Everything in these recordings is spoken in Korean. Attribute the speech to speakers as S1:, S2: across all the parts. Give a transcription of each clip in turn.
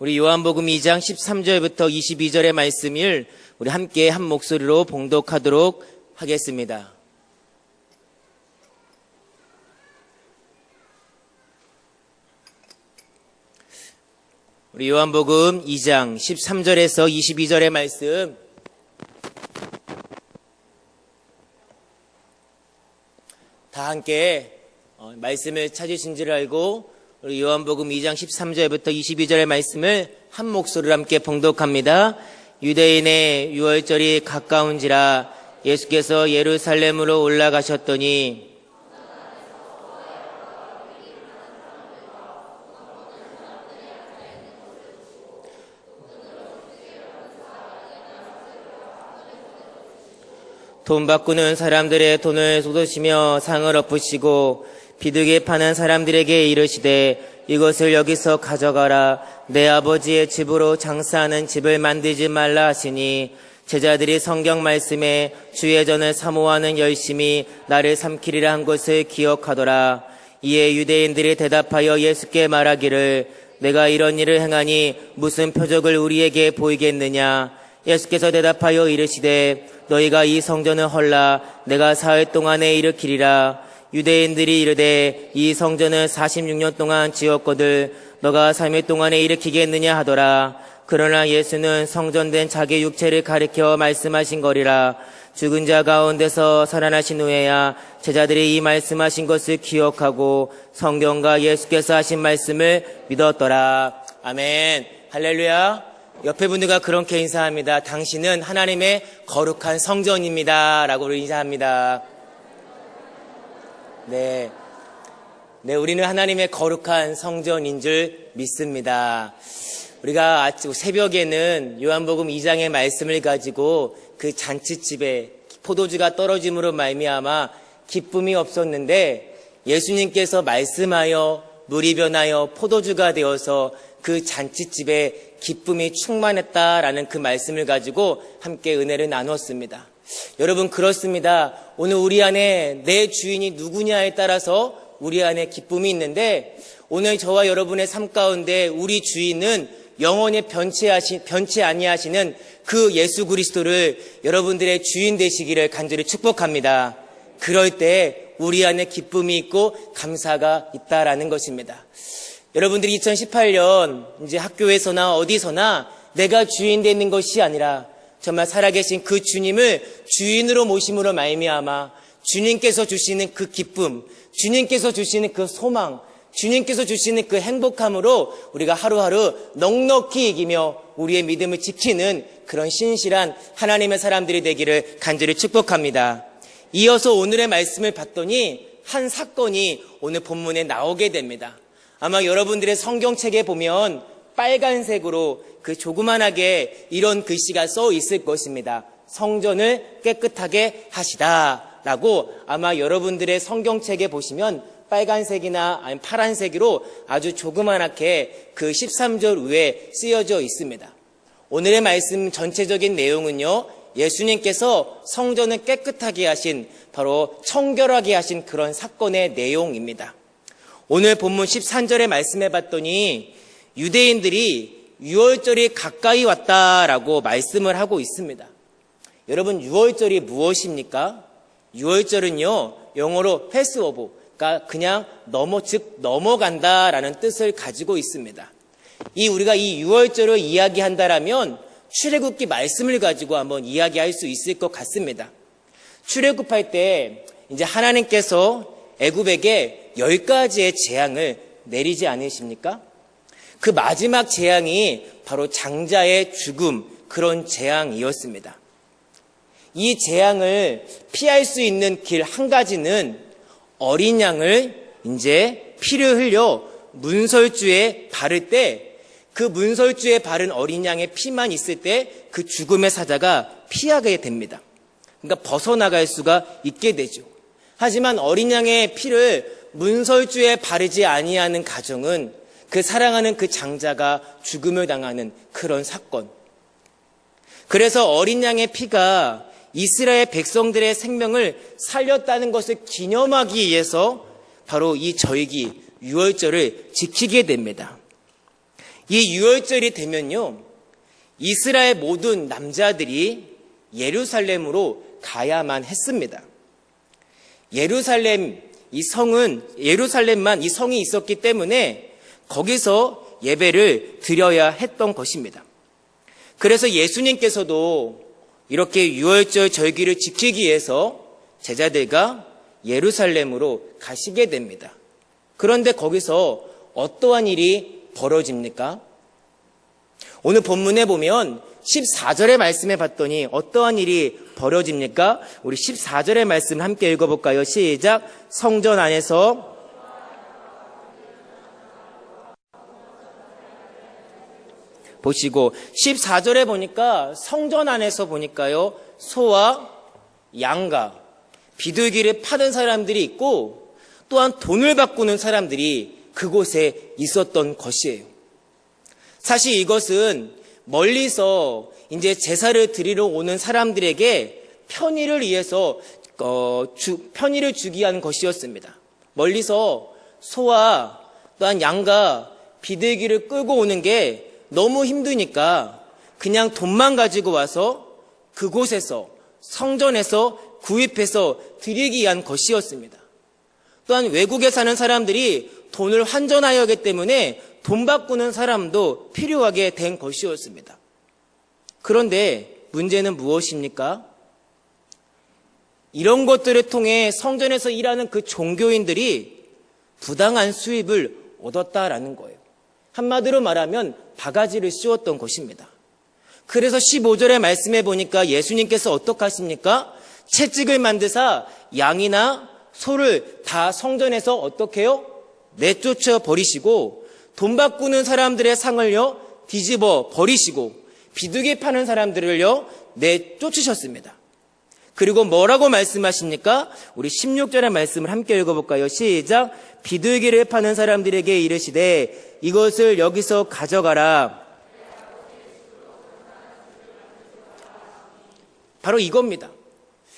S1: 우리 요한복음 2장 13절부터 22절의 말씀을 우리 함께 한 목소리로 봉독하도록 하겠습니다. 우리 요한복음 2장 13절에서 22절의 말씀 다 함께 말씀을 찾으신 줄 알고 우리 요한복음 2장 13절부터 22절의 말씀을 한 목소리로 함께 봉독합니다. 유대인의 유월절이 가까운지라 예수께서 예루살렘으로 올라가셨더니 돈 바꾸는 사람들의 돈을 쏟으시며 상을 엎으시고 비둘기 파는 사람들에게 이르시되 이것을 여기서 가져가라. 내 아버지의 집으로 장사하는 집을 만들지 말라 하시니 제자들이 성경 말씀에 주의 전을 사모하는 열심히 나를 삼키리라 한 것을 기억하더라. 이에 유대인들이 대답하여 예수께 말하기를 내가 이런 일을 행하니 무슨 표적을 우리에게 보이겠느냐. 예수께서 대답하여 이르시되 너희가 이 성전을 헐라 내가 사흘 동안에 일으키리라. 유대인들이 이르되 이 성전을 46년 동안 지었거늘 너가 3일 동안에 일으키겠느냐 하더라. 그러나 예수는 성전된 자기 육체를 가리켜 말씀하신 거리라. 죽은 자 가운데서 살아나신 후에야 제자들이 이 말씀하신 것을 기억하고 성경과 예수께서 하신 말씀을 믿었더라. 아멘. 할렐루야. 옆에 분들과 그렇게 인사합니다. 당신은 하나님의 거룩한 성전입니다 라고 인사합니다. 네, 우리는 하나님의 거룩한 성전인 줄 믿습니다. 우리가 새벽에는 요한복음 2장의 말씀을 가지고 그 잔치집에 포도주가 떨어짐으로 말미암아 기쁨이 없었는데 예수님께서 말씀하여 물이 변하여 포도주가 되어서 그 잔치집에 기쁨이 충만했다라는 그 말씀을 가지고 함께 은혜를 나눴습니다. 여러분 그렇습니다. 오늘 우리 안에 내 주인이 누구냐에 따라서 우리 안에 기쁨이 있는데 오늘 저와 여러분의 삶 가운데 우리 주인은 영원히 변치 아니하시는 그 예수 그리스도를 여러분들의 주인 되시기를 간절히 축복합니다. 그럴 때 우리 안에 기쁨이 있고 감사가 있다라는 것입니다. 여러분들이 2018년 이제 학교에서나 어디서나 내가 주인 되는 것이 아니라 정말 살아계신 그 주님을 주인으로 모심으로 말미암아 주님께서 주시는 그 기쁨, 주님께서 주시는 그 소망, 주님께서 주시는 그 행복함으로 우리가 하루하루 넉넉히 이기며 우리의 믿음을 지키는 그런 신실한 하나님의 사람들이 되기를 간절히 축복합니다. 이어서 오늘의 말씀을 봤더니 한 사건이 오늘 본문에 나오게 됩니다. 아마 여러분들의 성경책에 보면 빨간색으로 그 조그만하게 이런 글씨가 써 있을 것입니다. 성전을 깨끗하게 하시다 라고 아마 여러분들의 성경책에 보시면 빨간색이나 아니면 파란색으로 아주 조그만하게 그 13절 위에 쓰여져 있습니다. 오늘의 말씀 전체적인 내용은요, 예수님께서 성전을 깨끗하게 하신 바로 청결하게 하신 그런 사건의 내용입니다. 오늘 본문 13절의 말씀해 봤더니 유대인들이 유월절이 가까이 왔다라고 말씀을 하고 있습니다. 여러분 유월절이 무엇입니까? 유월절은요 영어로 패스오버, 그러니까 그냥 넘어간다라는 뜻을 가지고 있습니다. 우리가 이 유월절을 이야기한다라면 출애굽기 말씀을 가지고 한번 이야기할 수 있을 것 같습니다. 출애굽할 때 이제 하나님께서 애굽에게 10가지의 재앙을 내리지 않으십니까? 그 마지막 재앙이 바로 장자의 죽음, 그런 재앙이었습니다. 이 재앙을 피할 수 있는 길 한 가지는 어린 양을 이제 피를 흘려 문설주에 바를 때 그 문설주에 바른 어린 양의 피만 있을 때 그 죽음의 사자가 피하게 됩니다. 그러니까 벗어나갈 수가 있게 되죠. 하지만 어린 양의 피를 문설주에 바르지 아니하는 가정은 그 사랑하는 그 장자가 죽음을 당하는 그런 사건. 그래서 어린 양의 피가 이스라엘 백성들의 생명을 살렸다는 것을 기념하기 위해서 바로 이 절기 유월절을 지키게 됩니다. 이 유월절이 되면요, 이스라엘 모든 남자들이 예루살렘으로 가야만 했습니다. 예루살렘만 이 성이 있었기 때문에 거기서 예배를 드려야 했던 것입니다. 그래서 예수님께서도 이렇게 유월절 절기를 지키기 위해서 제자들과 예루살렘으로 가시게 됩니다. 그런데 거기서 어떠한 일이 벌어집니까? 오늘 본문에 보면 14절의 말씀에 봤더니 어떠한 일이 벌어집니까? 우리 14절의 말씀 함께 읽어볼까요? 시작. 성전 안에서 보시고 14절에 보니까 성전 안에서 보니까요, 소와 양과 비둘기를 파는 사람들이 있고 또한 돈을 바꾸는 사람들이 그곳에 있었던 것이에요. 사실 이것은 멀리서 이제 제사를 드리러 오는 사람들에게 편의를 위해서 편의를 주기 위한 것이었습니다. 멀리서 소와 또한 양과 비둘기를 끌고 오는 게 너무 힘드니까 그냥 돈만 가지고 와서 그곳에서 성전에서 구입해서 드리기 위한 것이었습니다. 또한 외국에 사는 사람들이 돈을 환전하여야 하기 때문에 돈 바꾸는 사람도 필요하게 된 것이었습니다. 그런데 문제는 무엇입니까? 이런 것들을 통해 성전에서 일하는 그 종교인들이 부당한 수입을 얻었다라는 거예요. 한마디로 말하면 바가지를 씌웠던 것입니다. 그래서 15절의 말씀에 보니까 예수님께서 어떻게 하십니까? 채찍을 만드사 양이나 소를 다 성전에서 어떻게 해요? 내쫓아 버리시고 돈 바꾸는 사람들의 상을요 뒤집어 버리시고 비둘기 파는 사람들을요 내쫓으셨습니다. 그리고 뭐라고 말씀하십니까? 우리 16절의 말씀을 함께 읽어볼까요? 시작. 비둘기를 파는 사람들에게 이르시되 이것을 여기서 가져가라. 바로 이겁니다.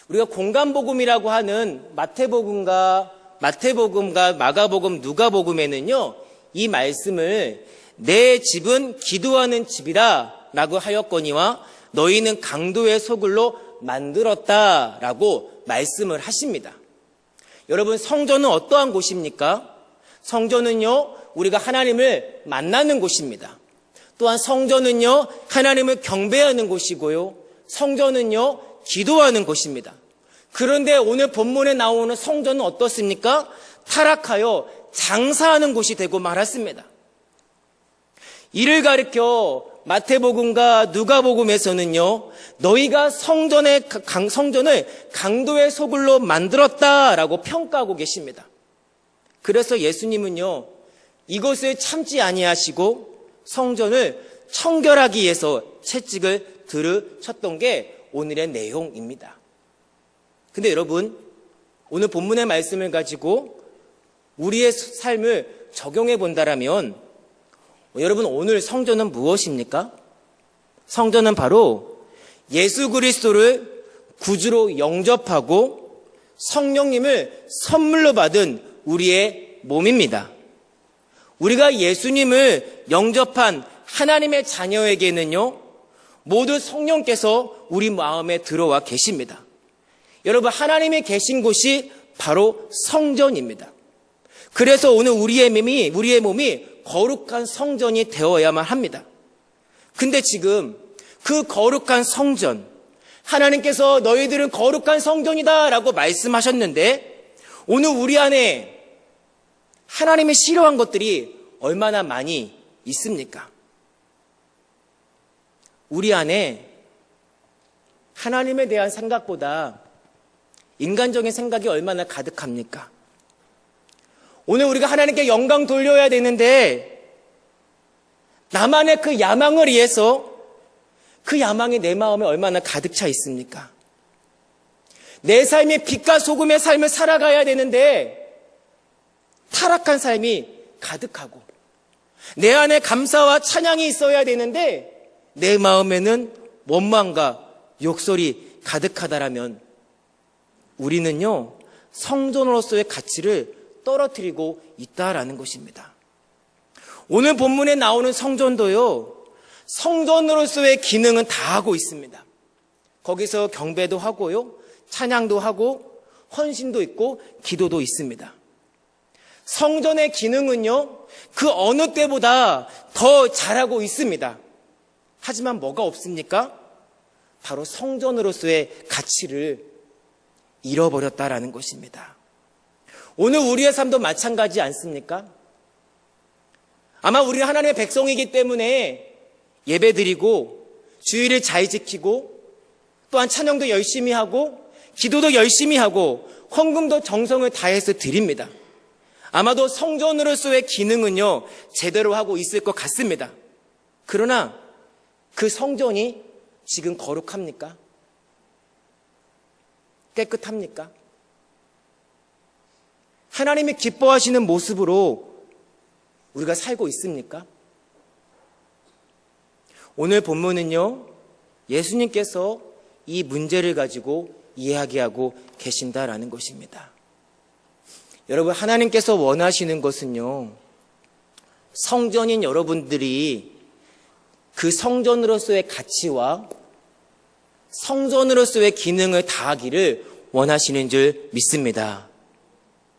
S1: 우리가 공간복음이라고 하는 마태복음과 마가복음, 누가복음에는요 이 말씀을 내 집은 기도하는 집이라 라고 하였거니와 너희는 강도의 소굴로 만들었다라고 말씀을 하십니다. 여러분, 성전은 어떠한 곳입니까? 성전은요 우리가 하나님을 만나는 곳입니다. 또한 성전은요 하나님을 경배하는 곳이고요, 성전은요 기도하는 곳입니다. 그런데 오늘 본문에 나오는 성전은 어떻습니까? 타락하여 장사하는 곳이 되고 말았습니다. 이를 가리켜 마태복음과 누가복음에서는요 너희가 성전을 강도의 소굴로 만들었다라고 평가하고 계십니다. 그래서 예수님은요 이것을 참지 아니하시고 성전을 청결하기 위해서 채찍을 들으셨던 게 오늘의 내용입니다. 근데 여러분, 오늘 본문의 말씀을 가지고 우리의 삶을 적용해 본다라면 여러분, 오늘 성전은 무엇입니까? 성전은 바로 예수 그리스도를 구주로 영접하고 성령님을 선물로 받은 우리의 몸입니다. 우리가 예수님을 영접한 하나님의 자녀에게는요 모두 성령께서 우리 마음에 들어와 계십니다. 여러분, 하나님이 계신 곳이 바로 성전입니다. 그래서 오늘 우리의 몸이 거룩한 성전이 되어야만 합니다. 근데 지금 그 거룩한 성전, 하나님께서 너희들은 거룩한 성전이다 라고 말씀하셨는데 오늘 우리 안에 하나님이 싫어한 것들이 얼마나 많이 있습니까? 우리 안에 하나님에 대한 생각보다 인간적인 생각이 얼마나 가득합니까? 오늘 우리가 하나님께 영광 돌려야 되는데 나만의 그 야망을 위해서 그 야망이 내 마음에 얼마나 가득 차 있습니까? 내 삶이 빛과 소금의 삶을 살아가야 되는데 타락한 삶이 가득하고 내 안에 감사와 찬양이 있어야 되는데 내 마음에는 원망과 욕설이 가득하다라면 우리는요 성전으로서의 가치를 떨어뜨리고 있다라는 것입니다. 오늘 본문에 나오는 성전도요, 성전으로서의 기능은 다 하고 있습니다. 거기서 경배도 하고요, 찬양도 하고, 헌신도 있고, 기도도 있습니다. 성전의 기능은요, 그 어느 때보다 더 잘하고 있습니다. 하지만 뭐가 없습니까? 바로 성전으로서의 가치를 잃어버렸다라는 것입니다. 오늘 우리의 삶도 마찬가지 않습니까? 아마 우리는 하나님의 백성이기 때문에 예배드리고 주일을 잘 지키고 또한 찬양도 열심히 하고 기도도 열심히 하고 헌금도 정성을 다해서 드립니다. 아마도 성전으로서의 기능은요, 제대로 하고 있을 것 같습니다. 그러나 그 성전이 지금 거룩합니까? 깨끗합니까? 하나님이 기뻐하시는 모습으로 우리가 살고 있습니까? 오늘 본문은요, 예수님께서 이 문제를 가지고 이야기하고 계신다라는 것입니다. 여러분, 하나님께서 원하시는 것은요, 성전인 여러분들이 그 성전으로서의 가치와 성전으로서의 기능을 다하기를 원하시는 줄 믿습니다.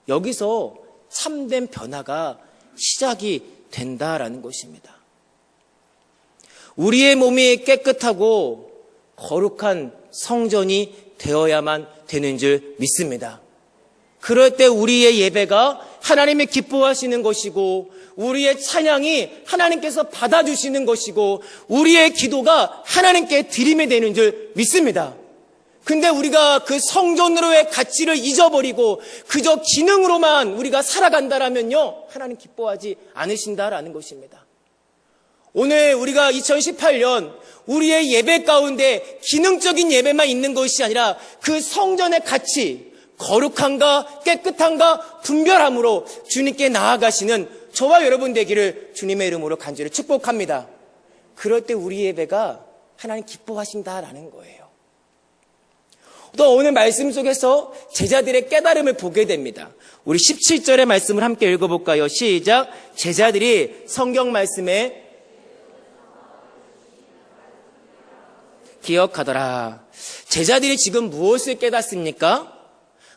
S1: 여기서 참된 변화가 시작이 된다라는 것입니다. 우리의 몸이 깨끗하고 거룩한 성전이 되어야만 되는 줄 믿습니다. 그럴 때 우리의 예배가 하나님이 기뻐하시는 것이고 우리의 찬양이 하나님께서 받아주시는 것이고 우리의 기도가 하나님께 드림이 되는 줄 믿습니다. 근데 우리가 그 성전으로의 가치를 잊어버리고 그저 기능으로만 우리가 살아간다라면요, 하나님 기뻐하지 않으신다라는 것입니다. 오늘 우리가 2018년 우리의 예배 가운데 기능적인 예배만 있는 것이 아니라 그 성전의 가치, 거룩함과 깨끗함과 분별함으로 주님께 나아가시는 저와 여러분 되기를 주님의 이름으로 간절히 축복합니다. 그럴 때 우리 예배가 하나님 기뻐하신다라는 거예요. 또 오늘 말씀 속에서 제자들의 깨달음을 보게 됩니다. 우리 17절의 말씀을 함께 읽어볼까요? 시작. 제자들이 성경 말씀에 기억하더라. 제자들이 지금 무엇을 깨닫습니까?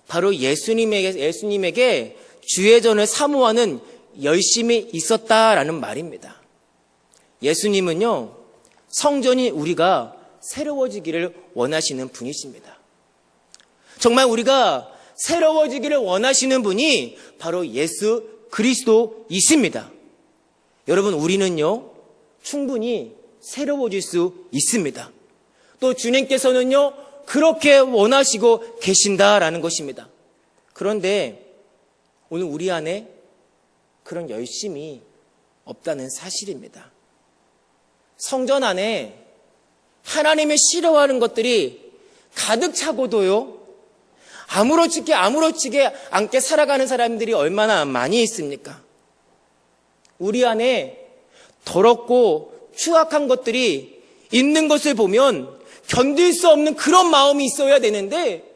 S1: 바로 예수님에게 주의전을 사모하는 열심이 있었다라는 말입니다. 예수님은요, 성전이 우리가 새로워지기를 원하시는 분이십니다. 정말 우리가 새로워지기를 원하시는 분이 바로 예수 그리스도이십니다. 여러분, 우리는요, 충분히 새로워질 수 있습니다. 또 주님께서는요, 그렇게 원하시고 계신다라는 것입니다. 그런데 오늘 우리 안에 그런 열심이 없다는 사실입니다. 성전 안에 하나님이 싫어하는 것들이 가득 차고도요, 아무렇지게 않게 살아가는 사람들이 얼마나 많이 있습니까? 우리 안에 더럽고 추악한 것들이 있는 것을 보면 견딜 수 없는 그런 마음이 있어야 되는데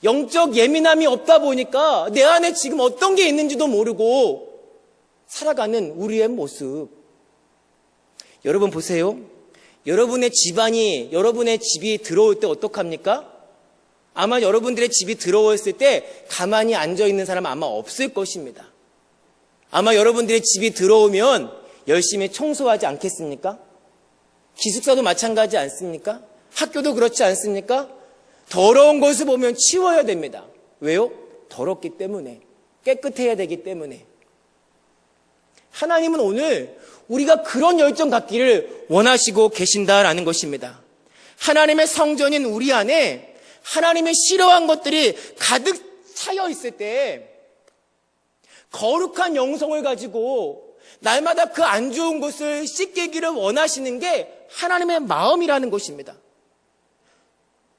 S1: 영적 예민함이 없다 보니까 내 안에 지금 어떤 게 있는지도 모르고 살아가는 우리의 모습. 여러분 보세요. 여러분의 집이 들어올 때 어떡합니까? 아마 여러분들의 집이 들어왔을 때 가만히 앉아있는 사람 아마 없을 것입니다. 아마 여러분들의 집이 들어오면 열심히 청소하지 않겠습니까? 기숙사도 마찬가지 않습니까? 학교도 그렇지 않습니까? 더러운 것을 보면 치워야 됩니다. 왜요? 더럽기 때문에, 깨끗해야 되기 때문에. 하나님은 오늘 우리가 그런 열정 갖기를 원하시고 계신다라는 것입니다. 하나님의 성전인 우리 안에 하나님의 싫어한 것들이 가득 차여 있을 때 거룩한 영성을 가지고 날마다 그 안 좋은 것을 씻기기를 원하시는 게 하나님의 마음이라는 것입니다.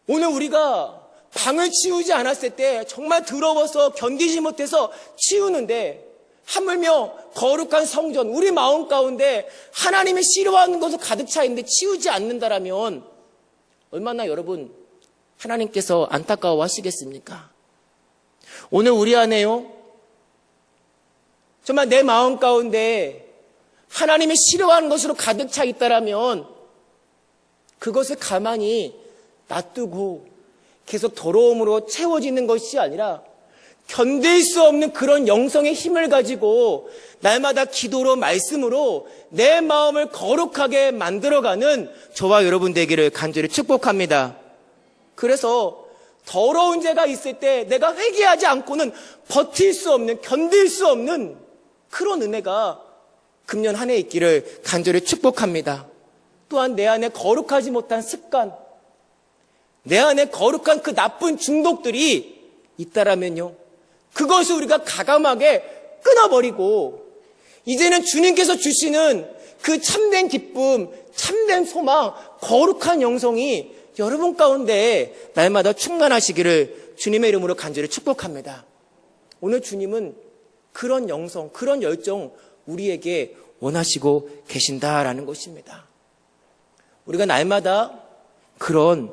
S1: 오늘 우리가 방을 치우지 않았을 때 정말 더러워서 견디지 못해서 치우는데 하물며 거룩한 성전, 우리 마음 가운데 하나님이 싫어하는 것을 가득 차 있는데 치우지 않는다라면 얼마나 여러분 하나님께서 안타까워 하시겠습니까? 오늘 우리 안에요, 정말 내 마음 가운데 하나님이 싫어하는 것으로 가득 차 있다라면 그것을 가만히 놔두고 계속 더러움으로 채워지는 것이 아니라 견딜 수 없는 그런 영성의 힘을 가지고 날마다 기도로 말씀으로 내 마음을 거룩하게 만들어가는 저와 여러분 되기를 간절히 축복합니다. 그래서 더러운 죄가 있을 때 내가 회개하지 않고는 버틸 수 없는, 견딜 수 없는 그런 은혜가 금년 한 해 있기를 간절히 축복합니다. 또한 내 안에 거룩하지 못한 습관, 내 안에 거룩한 그 나쁜 중독들이 있다라면요, 그것을 우리가 가감하게 끊어버리고 이제는 주님께서 주시는 그 참된 기쁨, 참된 소망, 거룩한 영성이 여러분 가운데 날마다 충만하시기를 주님의 이름으로 간절히 축복합니다. 오늘 주님은 그런 영성, 그런 열정 우리에게 원하시고 계신다라는 것입니다. 우리가 날마다 그런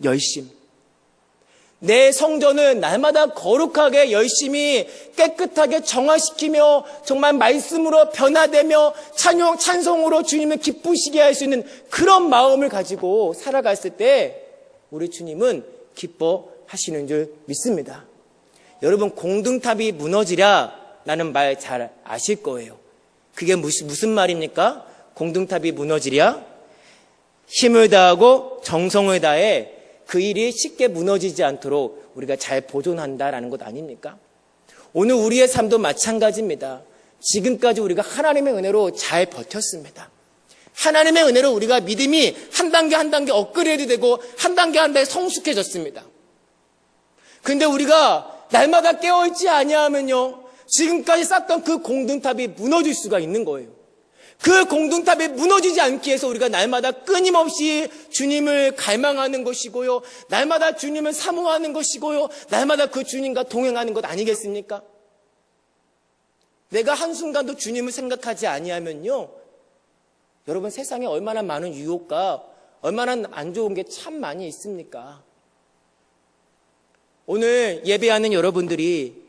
S1: 열심, 내 성전을 날마다 거룩하게 열심히 깨끗하게 정화시키며 정말 말씀으로 변화되며 찬송으로 주님을 기쁘시게 할 수 있는 그런 마음을 가지고 살아갔을 때 우리 주님은 기뻐하시는 줄 믿습니다. 여러분, 공등탑이 무너지랴 라는 말 잘 아실 거예요. 그게 무슨 말입니까? 공등탑이 무너지랴? 힘을 다하고 정성을 다해 그 일이 쉽게 무너지지 않도록 우리가 잘 보존한다라는 것 아닙니까? 오늘 우리의 삶도 마찬가지입니다. 지금까지 우리가 하나님의 은혜로 잘 버텼습니다. 하나님의 은혜로 우리가 믿음이 한 단계 한 단계 업그레이드 되고 한 단계 한 단계 성숙해졌습니다. 그런데 우리가 날마다 깨어있지 아니하면요, 지금까지 쌓던 그 공등탑이 무너질 수가 있는 거예요. 그 공등탑이 무너지지 않기 위해서 우리가 날마다 끊임없이 주님을 갈망하는 것이고요, 날마다 주님을 사모하는 것이고요, 날마다 그 주님과 동행하는 것 아니겠습니까? 내가 한순간도 주님을 생각하지 아니하면요, 여러분, 세상에 얼마나 많은 유혹과 얼마나 안 좋은 게 참 많이 있습니까? 오늘 예배하는 여러분들이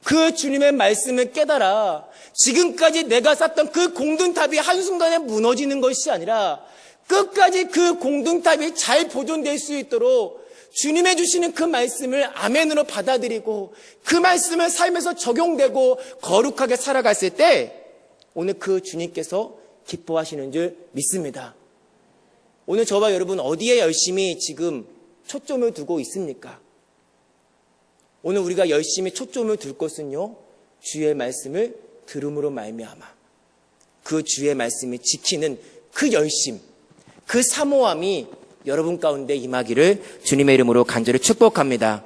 S1: 그 주님의 말씀을 깨달아 지금까지 내가 쌓던 그 공등탑이 한순간에 무너지는 것이 아니라 끝까지 그 공등탑이 잘 보존될 수 있도록 주님의 주시는 그 말씀을 아멘으로 받아들이고 그 말씀을 삶에서 적용되고 거룩하게 살아갔을 때 오늘 그 주님께서 기뻐하시는 줄 믿습니다. 오늘 저와 여러분 어디에 열심히 지금 초점을 두고 있습니까? 오늘 우리가 열심히 초점을 둘 것은요, 주의 말씀을 들음으로 말미암아 그 주의 말씀을 지키는 그 열심, 그 사모함이 여러분 가운데 임하기를 주님의 이름으로 간절히 축복합니다.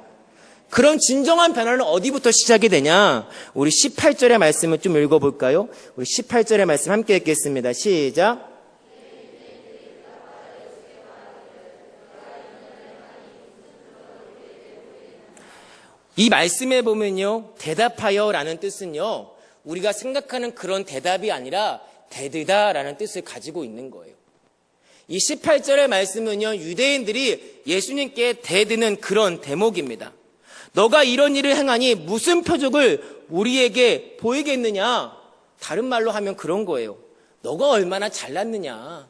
S1: 그런 진정한 변화는 어디부터 시작이 되냐? 우리 18절의 말씀을 좀 읽어볼까요? 우리 18절의 말씀 함께 읽겠습니다. 시작. 이 말씀에 보면요, 대답하여 라는 뜻은요, 우리가 생각하는 그런 대답이 아니라 대들다 라는 뜻을 가지고 있는 거예요. 이 18절의 말씀은요, 유대인들이 예수님께 대드는 그런 대목입니다. 너가 이런 일을 행하니 무슨 표적을 우리에게 보이겠느냐? 다른 말로 하면 그런 거예요. 너가 얼마나 잘났느냐?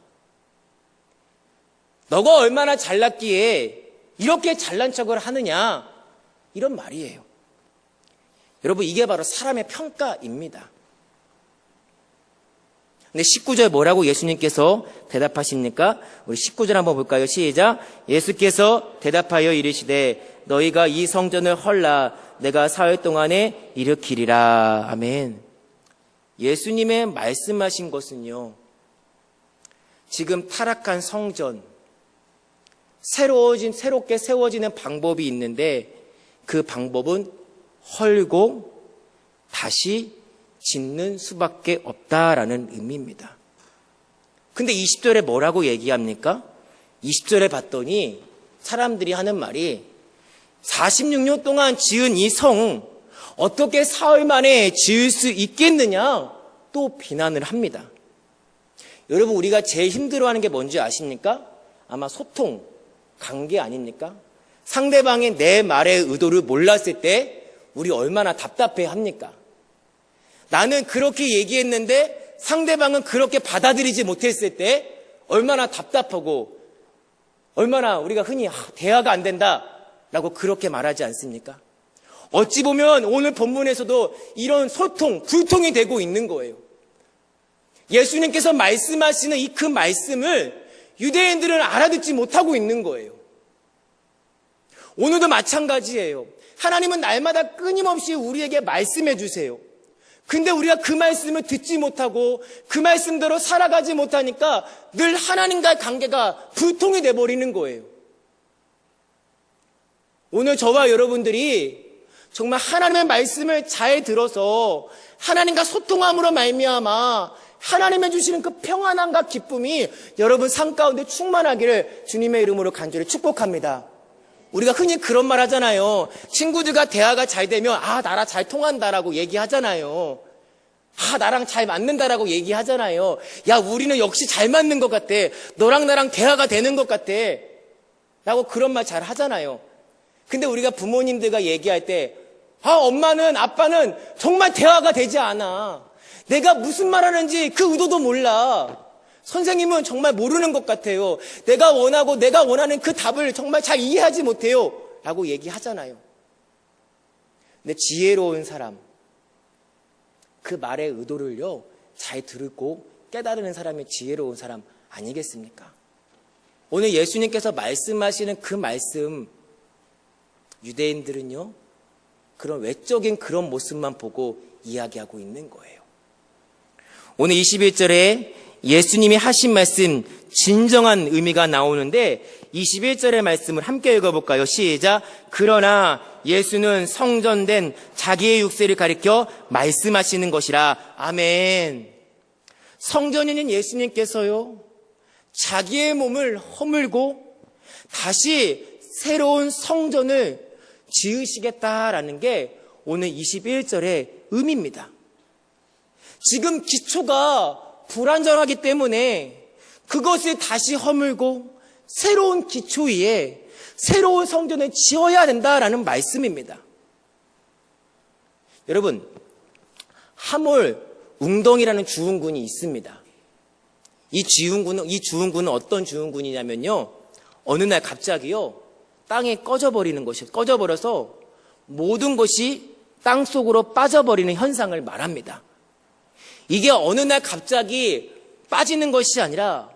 S1: 너가 얼마나 잘났기에 이렇게 잘난 척을 하느냐? 이런 말이에요. 여러분, 이게 바로 사람의 평가입니다. 근데 19절 뭐라고 예수님께서 대답하십니까? 우리 19절 한번 볼까요? 시작. 예수께서 대답하여 이르시되 너희가 이 성전을 헐라 내가 사흘 동안에 일으키리라. 아멘. 예수님의 말씀하신 것은요, 지금 타락한 성전, 새롭게 세워지는 방법이 있는데 그 방법은 헐고 다시 짓는 수밖에 없다라는 의미입니다. 근데 20절에 뭐라고 얘기합니까? 20절에 봤더니 사람들이 하는 말이 46년 동안 지은 이 성 어떻게 사흘 만에 지을 수 있겠느냐 또 비난을 합니다. 여러분, 우리가 제일 힘들어하는 게 뭔지 아십니까? 아마 소통, 관계 아닙니까? 상대방이 내 말의 의도를 몰랐을 때 우리 얼마나 답답해 합니까? 나는 그렇게 얘기했는데 상대방은 그렇게 받아들이지 못했을 때 얼마나 답답하고 얼마나 우리가 흔히 대화가 안 된다라고 그렇게 말하지 않습니까? 어찌 보면 오늘 본문에서도 이런 소통, 불통이 되고 있는 거예요. 예수님께서 말씀하시는 이 그 말씀을 유대인들은 알아듣지 못하고 있는 거예요. 오늘도 마찬가지예요. 하나님은 날마다 끊임없이 우리에게 말씀해 주세요. 근데 우리가 그 말씀을 듣지 못하고 그 말씀대로 살아가지 못하니까 늘 하나님과의 관계가 불통이 돼버리는 거예요. 오늘 저와 여러분들이 정말 하나님의 말씀을 잘 들어서 하나님과 소통함으로 말미암아 하나님이 주시는 그 평안함과 기쁨이 여러분 삶 가운데 충만하기를 주님의 이름으로 간절히 축복합니다. 우리가 흔히 그런 말 하잖아요. 친구들과 대화가 잘 되면 나랑 잘 통한다라고 얘기하잖아요. 나랑 잘 맞는다라고 얘기하잖아요. 야, 우리는 역시 잘 맞는 것 같아. 너랑 나랑 대화가 되는 것 같아. 라고 그런 말 잘 하잖아요. 근데 우리가 부모님들과 얘기할 때 엄마는 아빠는 정말 대화가 되지 않아. 내가 무슨 말 하는지 그 의도도 몰라. 선생님은 정말 모르는 것 같아요. 내가 원하고 내가 원하는 그 답을 정말 잘 이해하지 못해요. 라고 얘기하잖아요. 근데 지혜로운 사람, 그 말의 의도를요, 잘 들고 깨달으는 사람이 지혜로운 사람 아니겠습니까? 오늘 예수님께서 말씀하시는 그 말씀, 유대인들은요, 그런 외적인 그런 모습만 보고 이야기하고 있는 거예요. 오늘 21절에 예수님이 하신 말씀, 진정한 의미가 나오는데 21절의 말씀을 함께 읽어볼까요? 시작. 그러나 예수는 성전된 자기의 육체를 가리켜 말씀하시는 것이라. 아멘. 성전인인 예수님께서요, 자기의 몸을 허물고 다시 새로운 성전을 지으시겠다라는 게 오늘 21절의 의미입니다. 지금 기초가 불완전하기 때문에 그것을 다시 허물고 새로운 기초 위에 새로운 성전을 지어야 된다라는 말씀입니다. 여러분, 하몰 웅덩이라는 주흥군이 있습니다. 이 주흥군은 어떤 주흥군이냐면요, 어느 날 갑자기요, 땅에 꺼져버려서 모든 것이 땅 속으로 빠져버리는 현상을 말합니다. 이게 어느 날 갑자기 빠지는 것이 아니라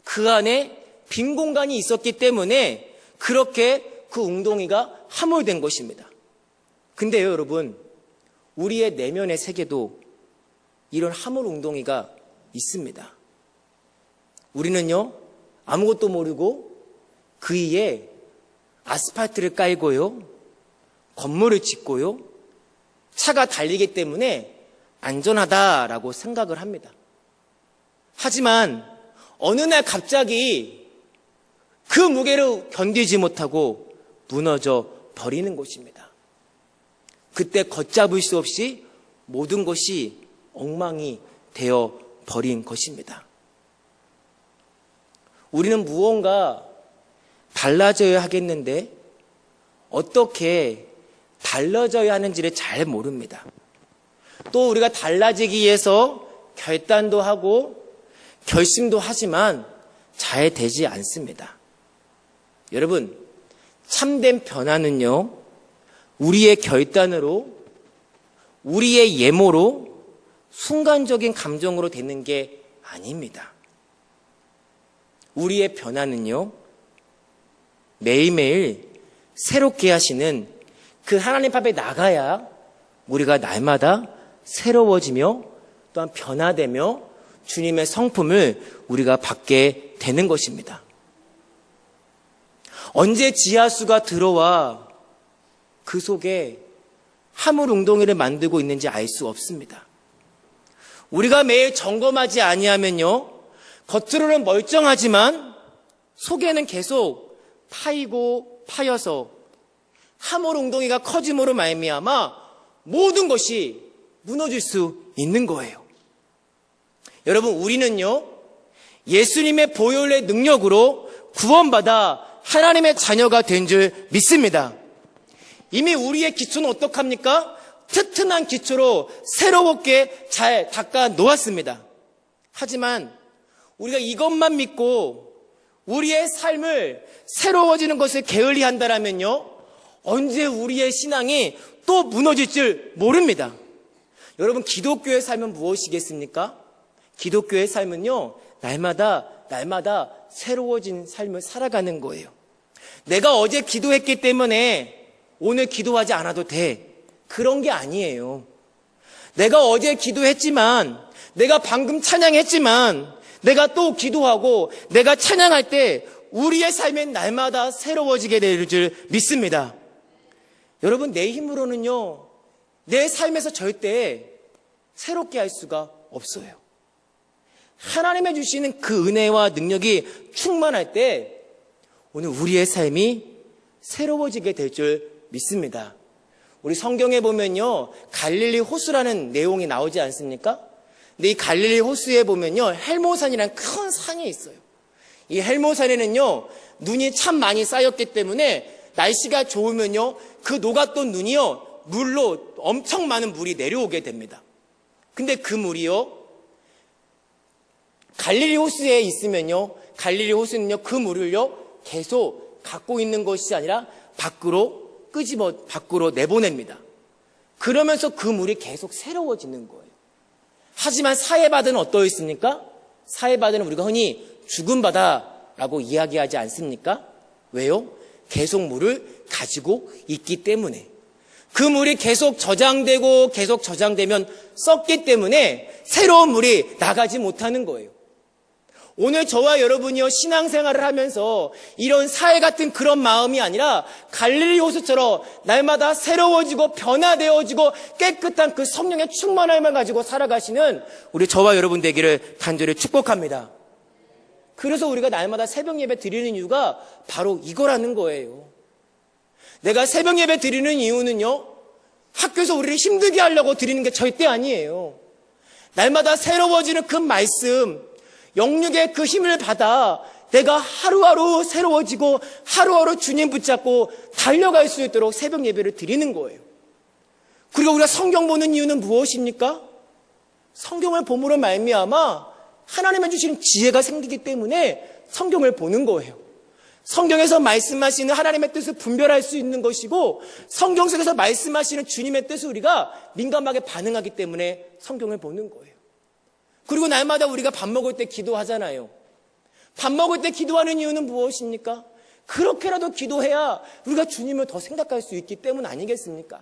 S1: 그 안에 빈 공간이 있었기 때문에 그렇게 그 웅덩이가 함몰된 것입니다. 근데요, 여러분, 우리의 내면의 세계도 이런 함몰 웅덩이가 있습니다. 우리는요, 아무것도 모르고 그 위에 아스팔트를 깔고요, 건물을 짓고요, 차가 달리기 때문에 안전하다라고 생각을 합니다. 하지만 어느 날 갑자기 그 무게를 견디지 못하고 무너져 버리는 것입니다. 그때 걷잡을 수 없이 모든 것이 엉망이 되어 버린 것입니다. 우리는 무언가 달라져야 하겠는데 어떻게 달라져야 하는지를 잘 모릅니다. 또 우리가 달라지기 위해서 결단도 하고 결심도 하지만 잘 되지 않습니다. 여러분, 참된 변화는요, 우리의 결단으로, 우리의 예모로, 순간적인 감정으로 되는 게 아닙니다. 우리의 변화는요, 매일매일 새롭게 하시는 그 하나님 앞에 나가야 우리가 날마다 새로워지며 또한 변화되며 주님의 성품을 우리가 받게 되는 것입니다. 언제 지하수가 들어와 그 속에 함몰 웅덩이를 만들고 있는지 알 수 없습니다. 우리가 매일 점검하지 아니하면요, 겉으로는 멀쩡하지만 속에는 계속 파이고 파여서 함몰 웅덩이가 커짐으로 말미암아 모든 것이 무너질 수 있는 거예요. 여러분, 우리는요, 예수님의 보혈의 능력으로 구원받아 하나님의 자녀가 된 줄 믿습니다. 이미 우리의 기초는 어떡합니까? 튼튼한 기초로 새롭게 잘 닦아 놓았습니다. 하지만 우리가 이것만 믿고 우리의 삶을 새로워지는 것을 게을리한다라면요, 언제 우리의 신앙이 또 무너질 줄 모릅니다. 여러분, 기독교의 삶은 무엇이겠습니까? 기독교의 삶은요, 날마다 새로워진 삶을 살아가는 거예요. 내가 어제 기도했기 때문에 오늘 기도하지 않아도 돼. 그런 게 아니에요. 내가 어제 기도했지만, 내가 방금 찬양했지만, 내가 또 기도하고 내가 찬양할 때 우리의 삶은 날마다 새로워지게 될 줄 믿습니다. 여러분, 내 힘으로는요, 내 삶에서 절대 새롭게 할 수가 없어요. 하나님의 주시는 그 은혜와 능력이 충만할 때 오늘 우리의 삶이 새로워지게 될 줄 믿습니다. 우리 성경에 보면요, 갈릴리 호수라는 내용이 나오지 않습니까? 근데 이 갈릴리 호수에 보면요, 헬모산이라는 큰 산이 있어요. 이 헬모산에는요, 눈이 참 많이 쌓였기 때문에 날씨가 좋으면요, 그 녹았던 눈이요, 물로 엄청 많은 물이 내려오게 됩니다. 근데 그 물이요, 갈릴리 호수에 있으면요, 갈릴리 호수는요, 그 물을요, 계속 갖고 있는 것이 아니라 밖으로 내보냅니다. 그러면서 그 물이 계속 새로워지는 거예요. 하지만 사해바다는 어떠했습니까? 사해바다는 우리가 흔히 죽은 바다라고 이야기하지 않습니까? 왜요? 계속 물을 가지고 있기 때문에. 그 물이 계속 저장되면 썩기 때문에 새로운 물이 나가지 못하는 거예요. 오늘 저와 여러분이요, 신앙생활을 하면서 이런 사해 같은 그런 마음이 아니라 갈릴리 호수처럼 날마다 새로워지고 변화되어지고 깨끗한 그 성령의 충만함을 가지고 살아가시는 우리 저와 여러분 되기를 간절히 축복합니다. 그래서 우리가 날마다 새벽 예배 드리는 이유가 바로 이거라는 거예요. 내가 새벽 예배 드리는 이유는요, 학교에서 우리를 힘들게 하려고 드리는 게 절대 아니에요. 날마다 새로워지는 그 말씀, 영육의 그 힘을 받아 내가 하루하루 새로워지고 하루하루 주님 붙잡고 달려갈 수 있도록 새벽 예배를 드리는 거예요. 그리고 우리가 성경 보는 이유는 무엇입니까? 성경을 봄으로 말미암아 하나님의 주시는 지혜가 생기기 때문에 성경을 보는 거예요. 성경에서 말씀하시는 하나님의 뜻을 분별할 수 있는 것이고, 성경 속에서 말씀하시는 주님의 뜻을 우리가 민감하게 반응하기 때문에 성경을 보는 거예요. 그리고 날마다 우리가 밥 먹을 때 기도하잖아요. 밥 먹을 때 기도하는 이유는 무엇입니까? 그렇게라도 기도해야 우리가 주님을 더 생각할 수 있기 때문 아니겠습니까?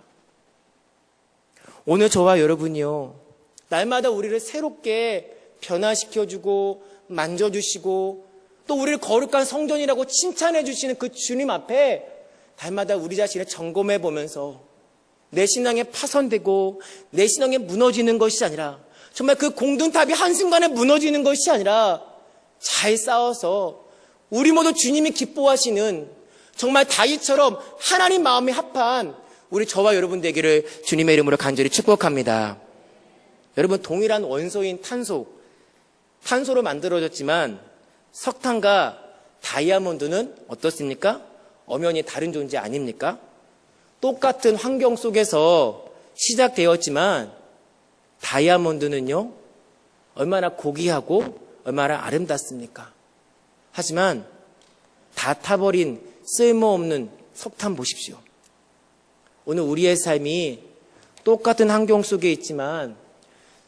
S1: 오늘 저와 여러분이요, 날마다 우리를 새롭게 변화시켜주고 만져주시고 또 우리를 거룩한 성전이라고 칭찬해 주시는 그 주님 앞에 날마다 우리 자신을 점검해 보면서 내 신앙에 파손되고 내 신앙에 무너지는 것이 아니라, 정말 그 공든탑이 한순간에 무너지는 것이 아니라 잘 싸워서 우리 모두 주님이 기뻐하시는, 정말 다윗처럼 하나님 마음이 합한 우리 저와 여러분 되기를 주님의 이름으로 간절히 축복합니다. 여러분, 동일한 원소인 탄소로 만들어졌지만 석탄과 다이아몬드는 어떻습니까? 엄연히 다른 존재 아닙니까? 똑같은 환경 속에서 시작되었지만 다이아몬드는요, 얼마나 고귀하고 얼마나 아름답습니까? 하지만 다 타버린 쓸모없는 석탄 보십시오. 오늘 우리의 삶이 똑같은 환경 속에 있지만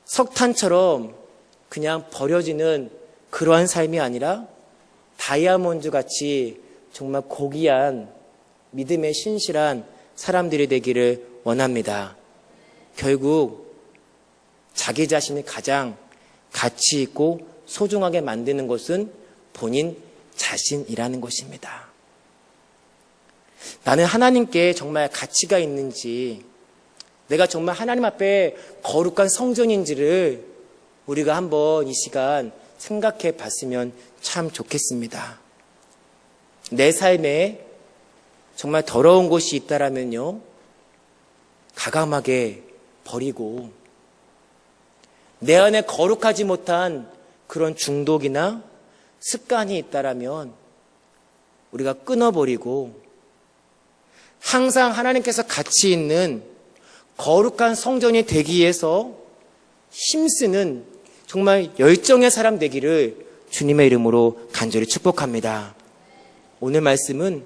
S1: 석탄처럼 그냥 버려지는 그러한 삶이 아니라 다이아몬드 같이 정말 고귀한 믿음의 신실한 사람들이 되기를 원합니다. 결국 자기 자신을 가장 가치 있고 소중하게 만드는 것은 본인 자신이라는 것입니다. 나는 하나님께 정말 가치가 있는지, 내가 정말 하나님 앞에 거룩한 성전인지를 우리가 한번 이 시간 생각해 봤으면 참 좋겠습니다. 내 삶에 정말 더러운 곳이 있다라면요, 가감하게 버리고, 내 안에 거룩하지 못한 그런 중독이나 습관이 있다라면 우리가 끊어버리고, 항상 하나님께서 가치 있는 거룩한 성전이 되기 위해서 힘쓰는 정말 열정의 사람 되기를 주님의 이름으로 간절히 축복합니다. 오늘 말씀은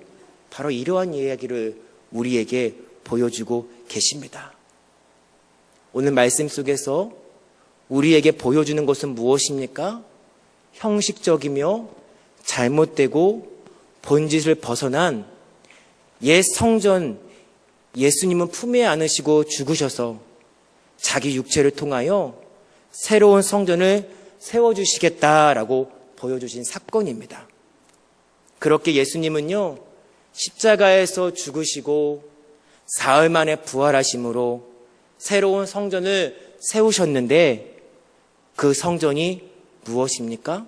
S1: 바로 이러한 이야기를 우리에게 보여주고 계십니다. 오늘 말씀 속에서 우리에게 보여주는 것은 무엇입니까? 형식적이며 잘못되고 본짓을 벗어난 옛 성전, 예수님은 품에 안으시고 죽으셔서 자기 육체를 통하여 새로운 성전을 세워주시겠다라고 보여주신 사건입니다. 그렇게 예수님은요, 십자가에서 죽으시고 사흘 만에 부활하심으로 새로운 성전을 세우셨는데 그 성전이 무엇입니까?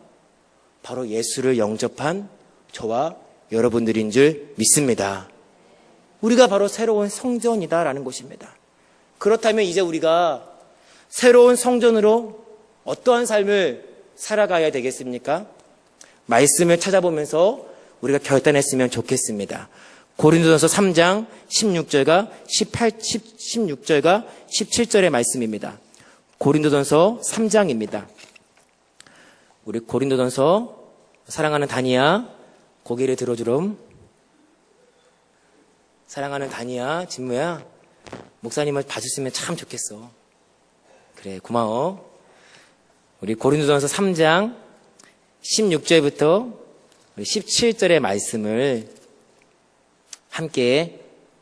S1: 바로 예수를 영접한 저와 여러분들인 줄 믿습니다. 우리가 바로 새로운 성전이다라는 것입니다. 그렇다면 이제 우리가 새로운 성전으로 어떠한 삶을 살아가야 되겠습니까? 말씀을 찾아보면서 우리가 결단했으면 좋겠습니다. 고린도전서 3장 16절과 17절의 말씀입니다. 고린도전서 3장입니다. 우리 고린도전서 사랑하는 다니야 고개를 들어주렴. 사랑하는 다니야 진무야 목사님을 봐줬으면 참 좋겠어. 그래 고마워. 우리 고린도전서 3장 16절부터 17절의 말씀을 함께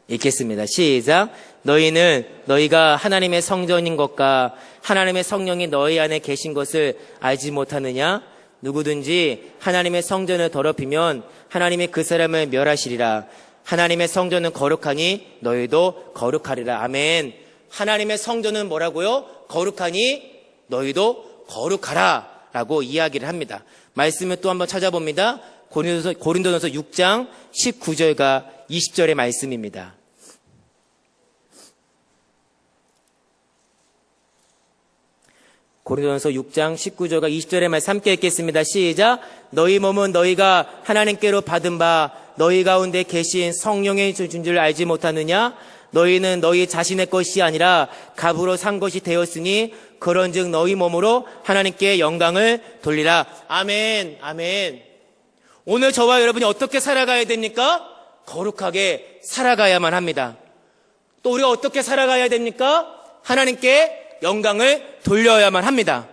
S1: 읽겠습니다. 시작. 너희는 너희가 하나님의 성전인 것과 하나님의 성령이 너희 안에 계신 것을 알지 못하느냐? 누구든지 하나님의 성전을 더럽히면 하나님이 그 사람을 멸하시리라. 하나님의 성전은 거룩하니 너희도 거룩하리라. 아멘. 하나님의 성전은 뭐라고요? 거룩하니 너희도 거룩하라 라고 이야기를 합니다. 말씀을 또 한번 찾아봅니다. 고린도전서 6장 19절과 20절의 말씀입니다. 고린도전서 6장 19절과 20절의 말씀 함께 읽겠습니다. 시작. 너희 몸은 너희가 하나님께로 받은 바 너희 가운데 계신 성령의 준 줄 알지 못하느냐? 너희는 너희 자신의 것이 아니라 값으로 산 것이 되었으니 그런즉 너희 몸으로 하나님께 영광을 돌리라. 아멘. 아멘. 오늘 저와 여러분이 어떻게 살아가야 됩니까? 거룩하게 살아가야만 합니다. 또 우리가 어떻게 살아가야 됩니까? 하나님께 영광을 돌려야만 합니다.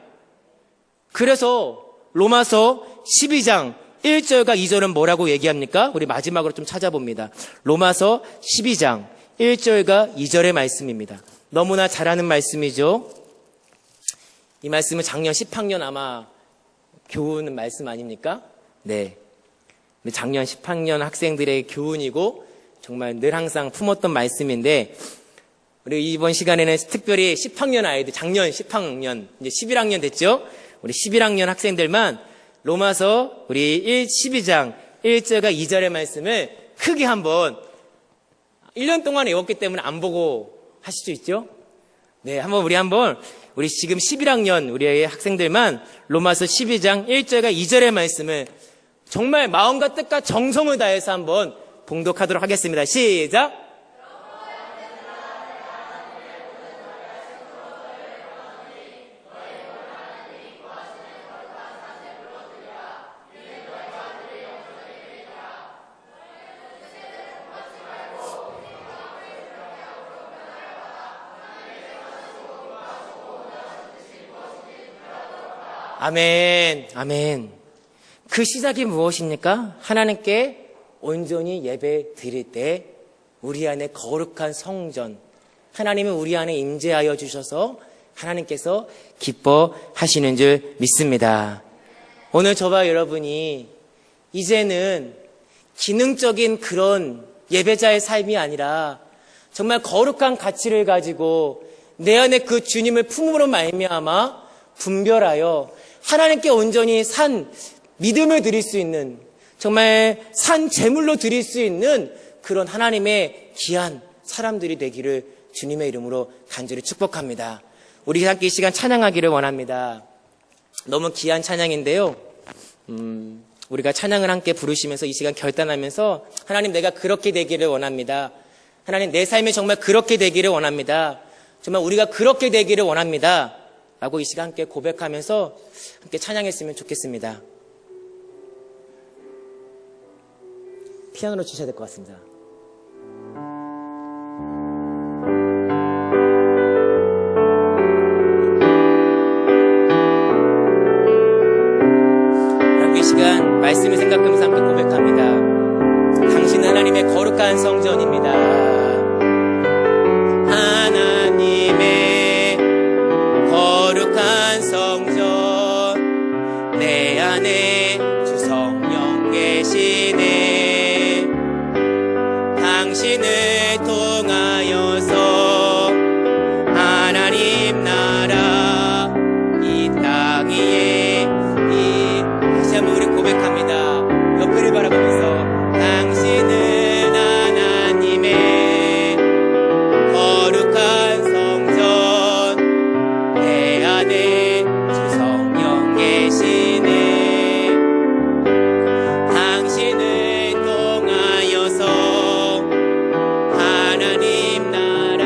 S1: 그래서 로마서 12장 1절과 2절은 뭐라고 얘기합니까? 우리 마지막으로 좀 찾아봅니다. 로마서 12장 1절과 2절의 말씀입니다. 너무나 잘 아는 말씀이죠. 이 말씀은 작년 10학년 아마 교훈 말씀 아닙니까? 네. 작년 10학년 학생들의 교훈이고 정말 늘 항상 품었던 말씀인데 우리 이번 시간에는 특별히 10학년 아이들, 작년 10학년, 이제 11학년 됐죠? 우리 11학년 학생들만 로마서 우리 12장 1절과 2절의 말씀을 크게 한번 1년 동안 외웠기 때문에 안 보고 하실 수 있죠? 네, 우리 지금 11학년 우리의 학생들만 로마서 12장 1절과 2절의 말씀을 정말 마음과 뜻과 정성을 다해서 한번 봉독하도록 하겠습니다. 시작! 아멘, 아멘. 그 시작이 무엇입니까? 하나님께 온전히 예배 드릴 때 우리 안에 거룩한 성전, 하나님은 우리 안에 임재하여 주셔서 하나님께서 기뻐하시는 줄 믿습니다. 오늘 저와 여러분이 이제는 기능적인 그런 예배자의 삶이 아니라 정말 거룩한 가치를 가지고 내 안에 그 주님을 품음으로 말미암아 분별하여 하나님께 온전히 산 믿음을 드릴 수 있는 정말 산 제물로 드릴 수 있는 그런 하나님의 귀한 사람들이 되기를 주님의 이름으로 간절히 축복합니다. 우리 함께 이 시간 찬양하기를 원합니다. 너무 귀한 찬양인데요. 우리가 찬양을 함께 부르시면서 이 시간 결단하면서 하나님 내가 그렇게 되기를 원합니다. 하나님 내 삶이 정말 그렇게 되기를 원합니다. 정말 우리가 그렇게 되기를 원합니다. 라고 이 시간 함께 고백하면서 함께 찬양했으면 좋겠습니다. 피아노로 주셔야 될 것 같습니다. 이 시간 말씀을 생각하면서 함께 고백합니다. 당신 하나님의 거룩한 성전입니다. 하나님의 거룩한 성전, 내 안에 주 성령 계시네. 당신을 통하여서 하나님 나라 이 땅 위에 다시 한번 우리 고백합니다. 옆에를 바라보면서 당신은 하나님의 거룩한 성전, 내 안에 주 성령 계시네. 당신을 통하여서 하나님 나라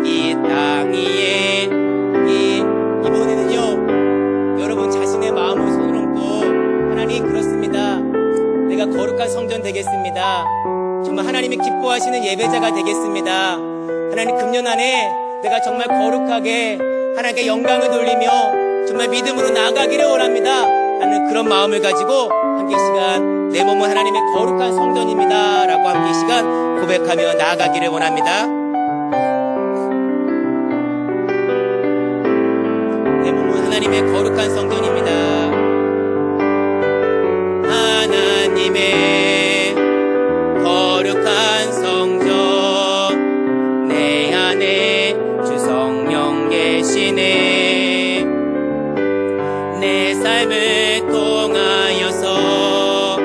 S1: 이 땅 위에 이번에는요 여러분 자신의 마음을 손을 얹고 하나님 그렇습니다. 내가 거룩한 성전 되겠습니다. 정말 하나님이 기뻐하시는 예배자가 되겠습니다. 하나님 금년 안에 내가 정말 거룩하게 하나님께 영광을 돌리며 정말 믿음으로 나아가기를 원합니다. 하는 그런 마음을 가지고 함께 이 시간 내 몸은 하나님의 거룩한 성전입니다 라고 함께 이 시간 고백하며 나아가기를 원합니다. 내 몸은 하나님의 거룩한 성전입니다. 하나님의 거룩한 성전, 내 안에 주 성령 계시네. 내 삶을 통하여서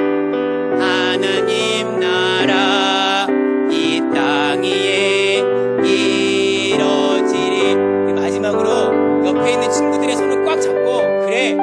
S1: 하나님 나라 이 땅 위에 이뤄지리. 마지막으로 옆에 있는 친구들의 손을 꽉 잡고 그래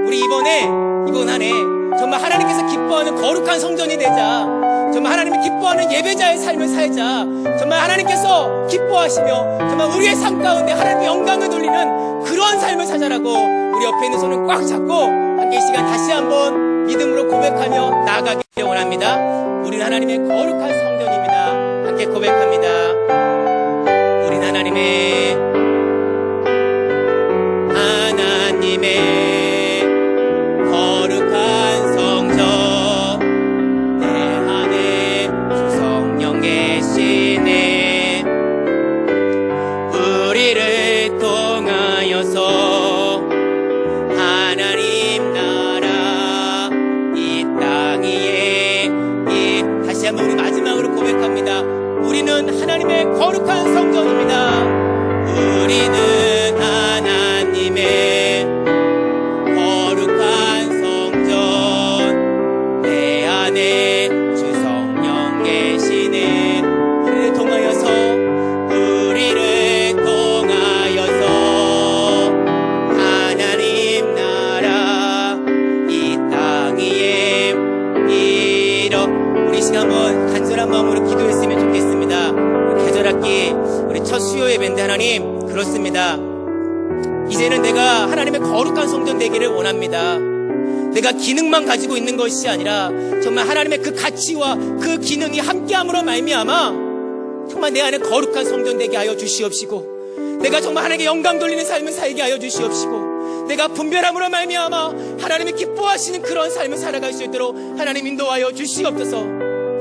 S1: 우리 이번 한 해 정말 하나님께서 기뻐하는 거룩한 성전이 되자. 정말 하나님이 기뻐하는 예배자의 삶을 살자. 정말 하나님께서 기뻐하시며 정말 우리의 삶 가운데 하나님의 영광을 돌리는 그러한 삶을 살자라고 우리 옆에 있는 손을 꽉 잡고 함께 이 시간 다시 한번 믿음으로 고백하며 나아가기를 원합니다. 우리는 하나님의 거룩한 성전입니다. 함께 고백합니다. 우리는 하나님의 거룩한 성전, 내 안에 주 성령 계시네. 우리를 통하여서 하나님 나라 이 땅 위에 다시 한번 우리 마지막으로 고백합니다. 우리는 하나님의 거룩한 성전입니다. 우리는 하나님의 거룩한 성전, 내 안에 주 성령 계시네. 우리를 통하여서 하나님 나라 이 땅 위에 우리 시간 한번 간절한 마음으로 기도했으면 좋겠습니다. 계절학기 우리 첫 수요 예배인데 하나님 그렇습니다. 이제는 내가 하나님의 거룩한 성전 되기를 원합니다. 내가 기능만 가지고 있는 것이 아니라 정말 하나님의 그 가치와 그 기능이 함께함으로 말미암아 정말 내 안에 거룩한 성전 되게 하여 주시옵시고, 내가 정말 하나님께 영광 돌리는 삶을 살게 하여 주시옵시고, 내가 분별함으로 말미암아 하나님이 기뻐하시는 그런 삶을 살아갈 수 있도록 하나님 인도하여 주시옵소서.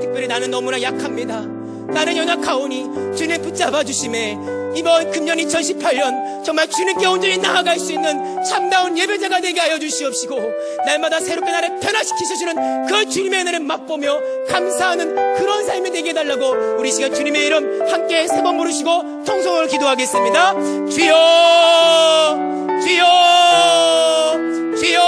S1: 특별히 나는 너무나 약합니다. 나는 연약하오니 주님 붙잡아 주심에 이번 금년 2018년 정말 주님께 온전히 나아갈 수 있는 참다운 예배자가 되게 하여 주시옵시고, 날마다 새롭게 나를 변화시키셔주는 그 주님의 은혜를 맛보며 감사하는 그런 삶이 되게 해달라고 우리 시간 주님의 이름 함께 세 번 부르시고 통성으로 기도하겠습니다. 주여 주여 주여.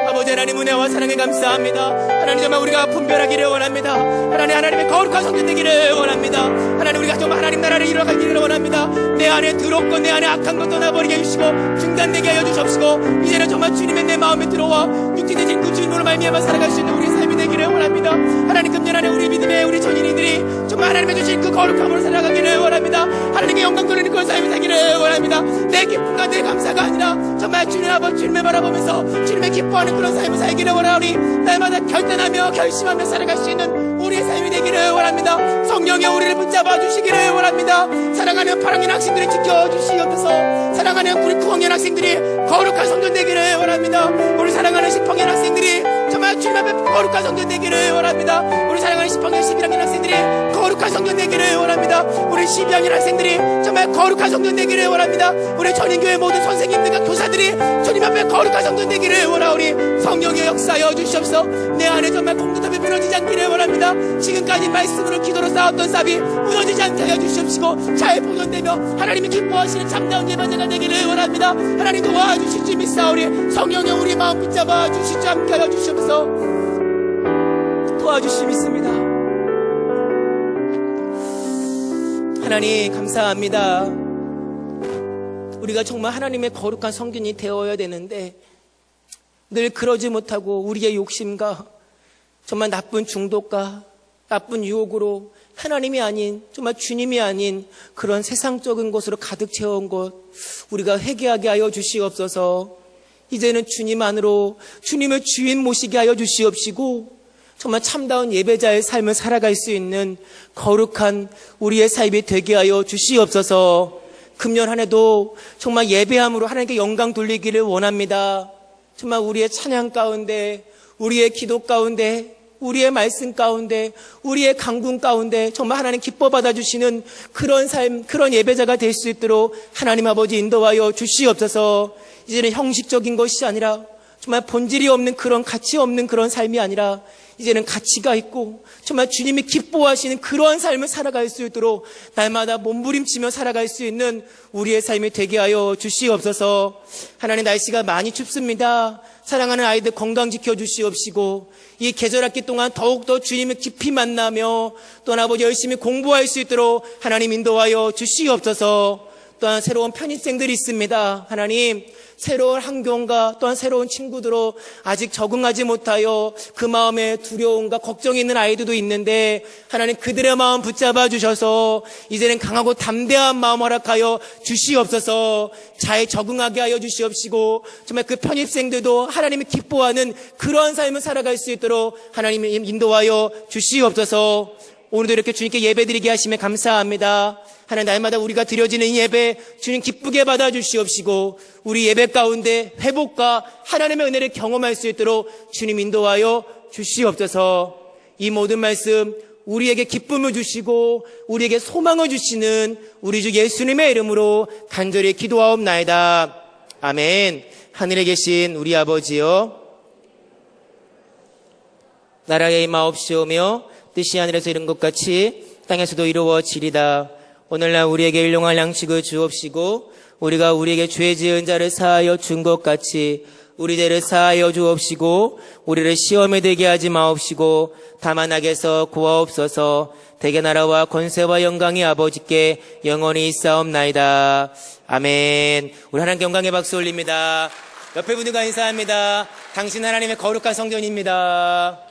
S1: 아버지 하나님 은혜와 사랑에 감사합니다. 하나님 정말 우리가 분별하기를 원합니다. 하나님의 거룩한 성전 되기를 원합니다. 하나님 우리가 정말 하나님 나라를 이뤄가기를 원합니다. 내 안에 더럽고 내 안에 악한 것 떠나버리게 해주시고 중단되게 하여 주시옵시고, 이제는 정말 주님의 내 마음에 들어와 육체되신 그 주님으로 말미암아 살아갈 수 있는 우리 삶이 되기를 되기를 원합니다. 하나님 금년 안에 우리 믿음의 우리 전인이들이 정말 하나님의 주신 그 거룩함으로 살아가기를 원합니다. 하나님께 영광 돌리는 그런 삶을 살기를 원합니다. 내 기쁨과 내 감사가 아니라 정말 주님 아버지 주님을 바라보면서 주님의 기뻐하는 그런 삶을 살기를 원하오니 날마다 결단하며 결심하며 살아갈 수 있는 우리의 삶이 되기를 원합니다. 성령의 우리를 붙잡아 주시기를 원합니다. 사랑하는 파랑년 학생들이 지켜주시옵소서. 사랑하는 우리 구학년 학생들이 거룩한 성전 되기를 원합니다. 우리 사랑하는 10학년 학생들이 정말 주님 앞에 거룩한 성전 되기를 원합니다. 우리 사랑하는 10학년 11학년 학생들이 거룩한 성전 되기를 원합니다. 우리 12학년 학생들이 정말 거룩한 성전 되기를 원합니다. 우리 전인교회 모든 선생님들과 교사들이 주님 앞에 거룩한 성전 되기를 원하오니 성령의 역사여 주시옵소서. 내 안에 정말 공동탑이 무너지지 않기를 원합니다. 지금까지 말씀으로 기도로 쌓았던 삽이 무너지지 않게 하여 주시옵시고 잘 보존되며 하나님이 기뻐하시는 참다운 예배자가 되기를 원합니다. 하나님 도와주실 줄 믿사오니 성령의 우리 마음 붙잡아 주실 줄 함께 하여 주시옵소서. 도와주실 믿습니다. 하나님 감사합니다. 우리가 정말 하나님의 거룩한 성전이 되어야 되는데 늘 그러지 못하고 우리의 욕심과 정말 나쁜 중독과 나쁜 유혹으로 하나님이 아닌 정말 주님이 아닌 그런 세상적인 것으로 가득 채운 것 우리가 회개하게 하여 주시옵소서. 이제는 주님 안으로 주님의 주인 모시게 하여 주시옵시고 정말 참다운 예배자의 삶을 살아갈 수 있는 거룩한 우리의 삶이 되게 하여 주시옵소서. 금년 한 해도 정말 예배함으로 하나님께 영광 돌리기를 원합니다. 정말 우리의 찬양 가운데 우리의 기도 가운데 우리의 말씀 가운데 우리의 강군 가운데 정말 하나님 기뻐 받아주시는 그런 삶 그런 예배자가 될 수 있도록 하나님 아버지 인도하여 주시옵소서. 이제는 형식적인 것이 아니라 정말 본질이 없는 그런 가치 없는 그런 삶이 아니라 이제는 가치가 있고 정말 주님이 기뻐하시는 그러한 삶을 살아갈 수 있도록 날마다 몸부림치며 살아갈 수 있는 우리의 삶이 되게 하여 주시옵소서. 하나님 날씨가 많이 춥습니다. 사랑하는 아이들 건강 지켜주시옵시고 이 계절학기 동안 더욱더 주님을 깊이 만나며 또한 아버지 열심히 공부할 수 있도록 하나님 인도하여 주시옵소서. 또한 새로운 편입생들이 있습니다. 하나님 새로운 환경과 또한 새로운 친구들로 아직 적응하지 못하여 그 마음에 두려움과 걱정이 있는 아이들도 있는데 하나님 그들의 마음 붙잡아 주셔서 이제는 강하고 담대한 마음 허락하여 주시옵소서. 잘 적응하게 하여 주시옵시고 정말 그 편입생들도 하나님이 기뻐하는 그러한 삶을 살아갈 수 있도록 하나님 인도하여 주시옵소서. 오늘도 이렇게 주님께 예배드리게 하심에 감사합니다. 하나님 날마다 우리가 드려지는 이 예배 주님 기쁘게 받아주시옵시고 우리 예배 가운데 회복과 하나님의 은혜를 경험할 수 있도록 주님 인도하여 주시옵소서. 이 모든 말씀 우리에게 기쁨을 주시고 우리에게 소망을 주시는 우리 주 예수님의 이름으로 간절히 기도하옵나이다. 아멘. 하늘에 계신 우리 아버지여 나라에 임하옵시오며 뜻이 하늘에서 이룬 것 같이 땅에서도 이루어지리다. 오늘날 우리에게 일용할 양식을 주옵시고 우리가 우리에게 죄 지은 자를 사하여 준 것 같이 우리 죄를 사하여 주옵시고 우리를 시험에 들게 하지 마옵시고 다만 악에서 구하옵소서. 대개 나라와 권세와 영광이 아버지께 영원히 있사옵나이다. 아멘. 우리 하나님께 영광의 박수 올립니다. 옆에 분들과 인사합니다. 당신 하나님의 거룩한 성전입니다.